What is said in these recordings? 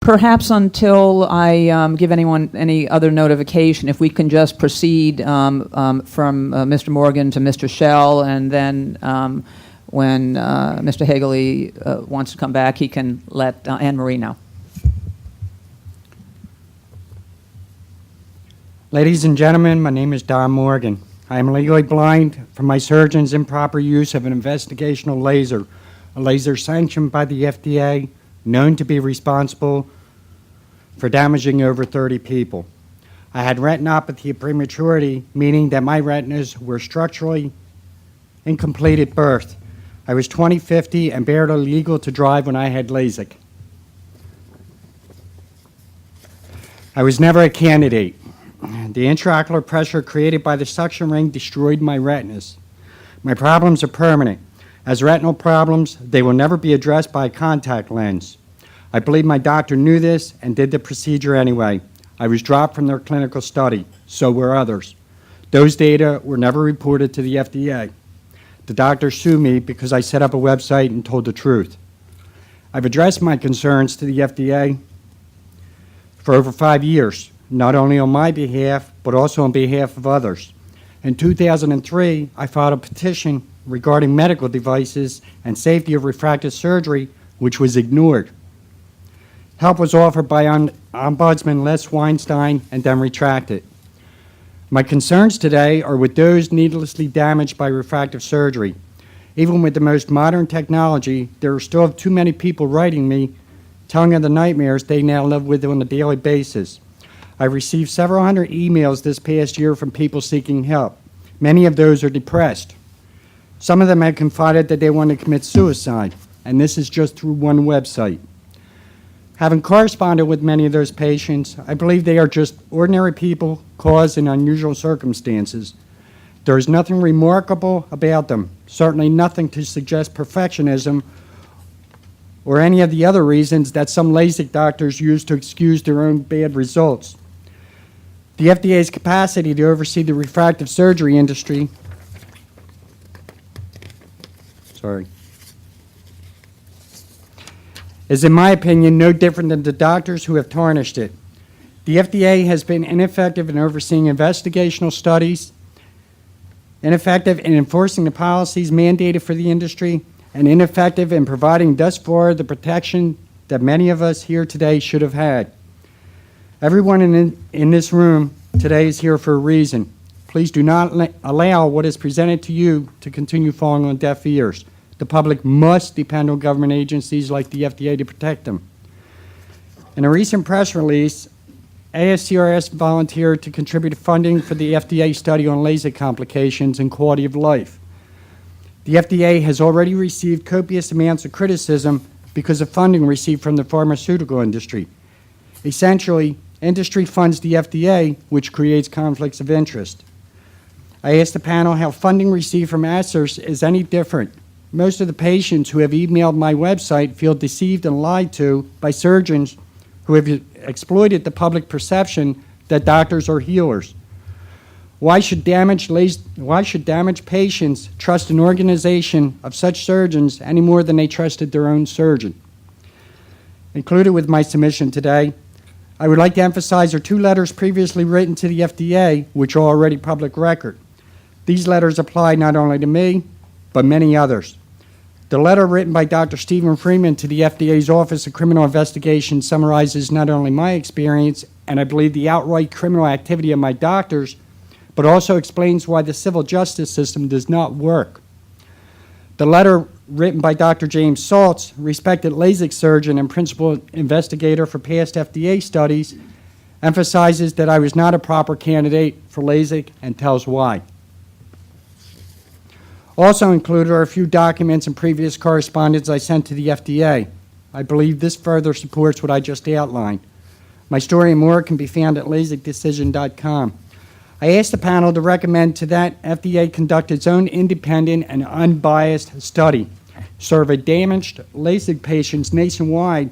Perhaps until I give anyone any other notification, if we can just proceed from Mr. Morgan to Mr. Schell, and then when Mr. Hagley wants to come back, he can let Anne Marie know. Ladies and gentlemen, my name is Don Morgan. I am legally blind from my surgeon's improper use of an investigational laser, a laser sanctioned by the FDA, known to be responsible for damaging over 30 people. I had retinopathy of prematurity, meaning that my retinas were structurally incomplete at birth. I was 20/50 and barely legal to drive when I had LASIK. I was never a candidate. The intraocular pressure created by the suction ring destroyed my retinas. My problems are permanent. As retinal problems, they will never be addressed by a contact lens. I believe my doctor knew this and did the procedure anyway. I was dropped from their clinical study. So were others. Those data were never reported to the FDA. The doctor sued me because I set up a website and told the truth. I've addressed my concerns to the FDA for over 5 years, not only on my behalf, but also on behalf of others. In 2003, I filed a petition regarding medical devices and safety of refractive surgery, which was ignored. Help was offered by Ombudsman Les Weinstein and then retracted. My concerns today are with those needlessly damaged by refractive surgery. Even with the most modern technology, there are still too many people writing me, telling of the nightmares they now live with on a daily basis. I received several hundred emails this past year from people seeking help. Many of those are depressed. Some of them have confided that they want to commit suicide, and this is just through one website. Having corresponded with many of those patients, I believe they are just ordinary people caused in unusual circumstances. There is nothing remarkable about them, certainly nothing to suggest perfectionism or any of the other reasons that some LASIK doctors use to excuse their own bad results. The FDA's capacity to oversee the refractive surgery industry is, in my opinion, no different than the doctors who have tarnished it. The FDA has been ineffective in overseeing investigational studies, ineffective in enforcing the policies mandated for the industry, and ineffective in providing thus far the protection that many of us here today should have had. Everyone in this room today is here for a reason. Please do not allow what is presented to you to continue falling on deaf ears. The public must depend on government agencies like the FDA to protect them. In a recent press release, ASCRS volunteered to contribute funding for the FDA study on LASIK complications and quality of life. The FDA has already received copious amounts of criticism because of funding received from the pharmaceutical industry. Essentially, industry funds the FDA, which creates conflicts of interest. I asked the panel how funding received from ASCRS is any different. Most of the patients who have emailed my website feel deceived and lied to by surgeons who have exploited the public perception that doctors are healers. Why should damaged patients trust an organization of such surgeons any more than they trusted their own surgeon? Included with my submission today, I would like to emphasize are 2 letters previously written to the FDA, which are already public record. These letters apply not only to me, but many others. The letter written by Dr. Stephen Freeman to the FDA's Office of Criminal Investigation summarizes not only my experience and I believe the outright criminal activity of my doctors, but also explains why the civil justice system does not work. The letter written by Dr. James Saltz, respected LASIK surgeon and principal investigator for past FDA studies, emphasizes that I was not a proper candidate for LASIK and tells why. Also included are a few documents and previous correspondence I sent to the FDA. I believe this further supports what I just outlined. My story and more can be found at LASIKdecision.com. I asked the panel to recommend to that FDA conduct its own independent and unbiased study, survey damaged LASIK patients nationwide,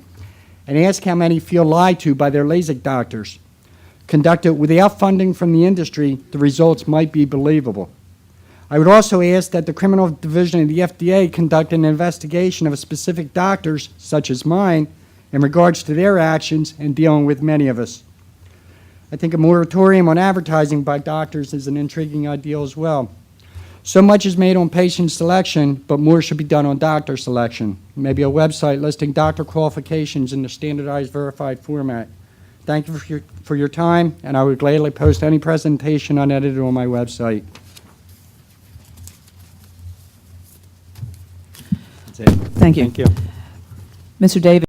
and ask how many feel lied to by their LASIK doctors. Conduct it without funding from the industry, the results might be believable. I would also ask that the criminal division of the FDA conduct an investigation of specific doctors, such as mine, in regards to their actions in dealing with many of us. I think a moratorium on advertising by doctors is an intriguing idea as well. So much is made on patient selection, but more should be done on doctor selection. Maybe a website listing doctor qualifications in the standardized verified format. Thank you for your time, and I would gladly post any presentation unedited on my website. That's it. Thank you. Thank you. Mr. Davis.